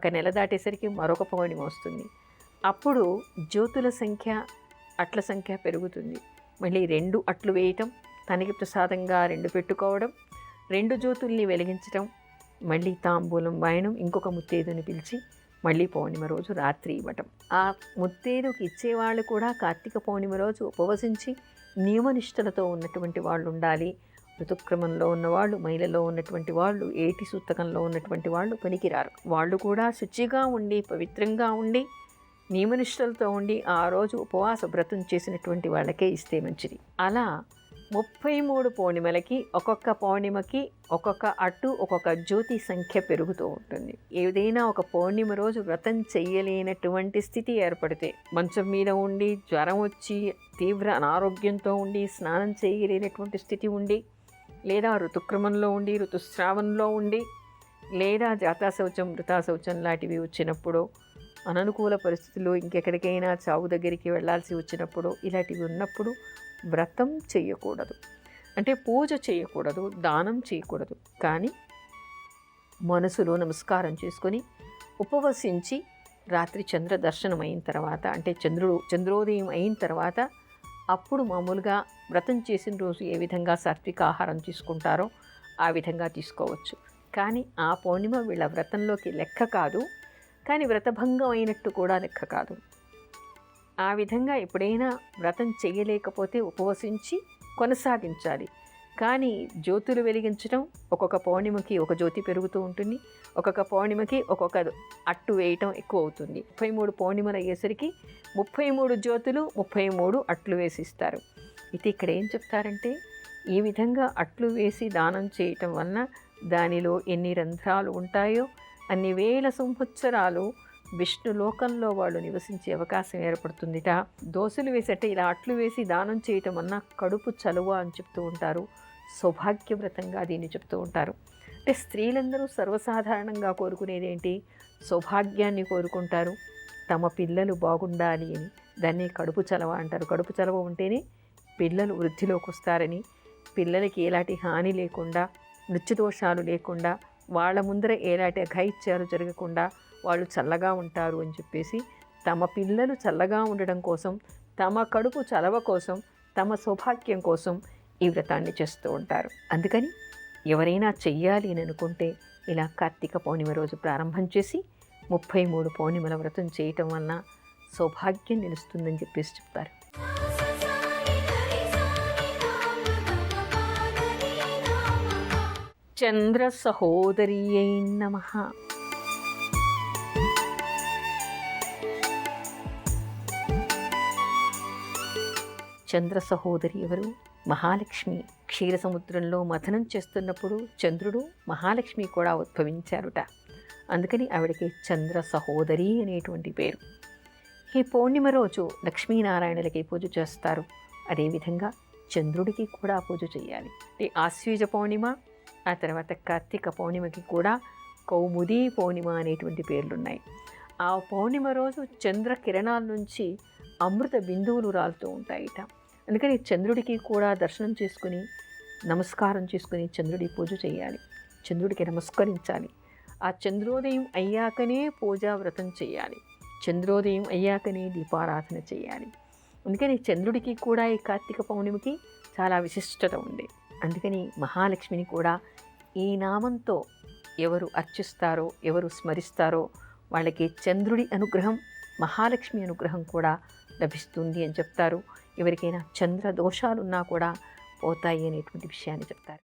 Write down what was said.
ఒక నెల దాటేసరికి మరొక పౌర్ణమి వస్తుంది. అప్పుడు జ్యోతుల సంఖ్య, అట్ల సంఖ్య పెరుగుతుంది. మళ్ళీ 2 అట్లు వేయటం, తనకి ప్రసాదంగా 2 పెట్టుకోవడం, 2 జ్యోతుల్ని వెలిగించటం, మళ్ళీ తాంబూలం వాయనం, ఇంకొక ముత్తైదుని పిలిచి మళ్ళీ పౌర్ణిమ రోజు రాత్రి ఇవ్వటం. ఆ ముత్తైదుకి ఇచ్చేవాళ్ళు కూడా కార్తీక పౌర్ణిమ రోజు ఉపవసించి నియమనిష్టలతో ఉన్నటువంటి వాళ్ళు ఉండాలి. ఋతుక్రమంలో ఉన్నవాళ్ళు, మహిళలో ఉన్నటువంటి వాళ్ళు, ఏటి సూతకంలో ఉన్నటువంటి వాళ్ళు పనికిరారు. వాళ్ళు కూడా శుచిగా ఉండి, పవిత్రంగా ఉండి, నియమనిష్టలతో ఉండి ఆ రోజు ఉపవాస వ్రతం చేసినటువంటి వాళ్ళకే ఇస్తే మంచిది. అలా 33 పౌర్ణిమలకి, ఒక్కొక్క పౌర్ణిమకి ఒక్కొక్క అట్టు, ఒక్కొక్క జ్యోతి సంఖ్య పెరుగుతూ ఉంటుంది. ఏదైనా ఒక పౌర్ణిమ రోజు వ్రతం చెయ్యలేనటువంటి స్థితి ఏర్పడితే, మంచం మీద ఉండి, జ్వరం వచ్చి, తీవ్ర అనారోగ్యంతో ఉండి, స్నానం చేయలేనటువంటి స్థితి ఉండి, లేదా ఋతుక్రమంలో ఉండి, ఋతుస్రావంలో ఉండి, లేదా జాతాశౌచం, వృతాశౌచం లాంటివి వచ్చినప్పుడు, అననుకూల పరిస్థితుల్లో ఇంకెక్కడికైనా చావు దగ్గరికి వెళ్ళాల్సి వచ్చినప్పుడు, ఇలాంటివి ఉన్నప్పుడు వ్రతం చేయకూడదు. అంటే పూజ చేయకూడదు, దానం చేయకూడదు. కానీ మనసులో నమస్కారం చేసుకొని ఉపవసించి రాత్రి చంద్ర దర్శనం అయిన తర్వాత, అంటే చంద్రోదయం అయిన తర్వాత, అప్పుడు మామూలుగా వ్రతం చేసిన రోజు ఏ విధంగా సాత్విక ఆహారం తీసుకుంటారో ఆ విధంగా తీసుకోవచ్చు. కానీ ఆ పౌర్ణిమ వీళ్ళ వ్రతంలోకి లెక్క కాదు, కానీ వ్రతభంగం అయినట్టు కూడా లెక్క కాదు. ఆ విధంగా ఎప్పుడైనా వ్రతం చేయలేకపోతే ఉపవసించి కొనసాగించాలి. కానీ జ్యోతులు వెలిగించడం, ఒక్కొక్క పౌర్ణిమకి ఒక జ్యోతి పెరుగుతూ ఉంటుంది, ఒక్కొక్క పౌర్ణిమకి ఒక్కొక్క అట్టు వేయటం ఎక్కువ అవుతుంది. 33 పౌర్ణిమలు అయ్యేసరికి 33 జ్యోతులు, 33 అట్లు వేసిస్తారు. అయితే ఇక్కడ ఏం చెప్తారంటే, ఈ విధంగా అట్లు వేసి దానం చేయటం వలన దానిలో ఎన్ని రంధ్రాలు ఉంటాయో అన్ని వేల సంవత్సరాలు విష్ణు లోకంలో వాళ్ళు నివసించే అవకాశం ఏర్పడుతుందిట. దోశలు వేసేట ఇలా అట్లు వేసి దానం చేయటం వలన కడుపు చలువ అని చెప్తూ ఉంటారు. సౌభాగ్యవ్రతంగా దీన్ని చెప్తూ ఉంటారు. అంటే స్త్రీలందరూ సర్వసాధారణంగా కోరుకునేది ఏంటి? సౌభాగ్యాన్ని కోరుకుంటారు. తమ పిల్లలు బాగుండాలి అని. దాన్ని కడుపు చలవ అంటారు. కడుపు చలవ ఉంటేనే పిల్లలు వృద్ధిలోకి వస్తారని, పిల్లలకి ఎలాంటి హాని లేకుండా, మృత్యుదోషాలు లేకుండా, వాళ్ళ ముందర ఎలాంటి అఘాయిత్యాలు జరగకుండా వాళ్ళు చల్లగా ఉంటారు అని చెప్పేసి, తమ పిల్లలు చల్లగా ఉండడం కోసం, తమ కడుపు చలవ కోసం, తమ సౌభాగ్యం కోసం ఈ వ్రతాన్ని చేస్తూ ఉంటారు. అందుకని ఎవరైనా చెయ్యాలి అని అనుకుంటే ఇలా కార్తీక పౌర్ణిమ రోజు ప్రారంభం చేసి 33 పౌర్ణిమల వ్రతం చేయటం వలన సౌభాగ్యం నిలుస్తుందని చెప్పేసి చెప్తారు. చంద్ర సహోదరియై నమః. చంద్ర సహోదరి ఎవరు? మహాలక్ష్మి. క్షీర సముద్రంలో మథనం చేస్తున్నప్పుడు చంద్రుడు, మహాలక్ష్మి కూడా ఉద్భవించారుట. అందుకని ఆవిడకి చంద్ర సహోదరి అనేటువంటి పేరు. ఈ పౌర్ణిమ రోజు లక్ష్మీనారాయణులకి పూజ చేస్తారు. అదేవిధంగా చంద్రుడికి కూడా పూజ చేయాలి. ఆశ్వీజ పౌర్ణిమ, ఆ తర్వాత కార్తీక పౌర్ణిమకి కూడా కౌముదీ పౌర్ణిమ అనేటువంటి పేర్లున్నాయి. ఆ పౌర్ణిమ రోజు చంద్ర కిరణాల నుంచి అమృత బిందువులు రాలుతూ ఉంటాయిట. అందుకని చంద్రుడికి కూడా దర్శనం చేసుకుని, నమస్కారం చేసుకుని చంద్రుడి పూజ చేయాలి, చంద్రుడికి నమస్కరించాలి. ఆ చంద్రోదయం అయ్యాకనే పూజా వ్రతం చేయాలి, చంద్రోదయం అయ్యాకనే దీపారాధన చేయాలి. అందుకని చంద్రుడికి కూడా ఈ కార్తీక పౌర్ణమికి చాలా విశిష్టత ఉంది. అందుకని మహాలక్ష్మిని కూడా ఈ నామంతో ఎవరు అర్చిస్తారో, ఎవరు స్మరిస్తారో వాళ్ళకి చంద్రుడి అనుగ్రహం, మహాలక్ష్మి అనుగ్రహం కూడా లభిస్తుంది అని చెప్తారు. ఎవరికైనా చంద్ర దోషాలున్నా కూడా పోతాయి అనేటువంటి విషయాన్ని చెప్తారు.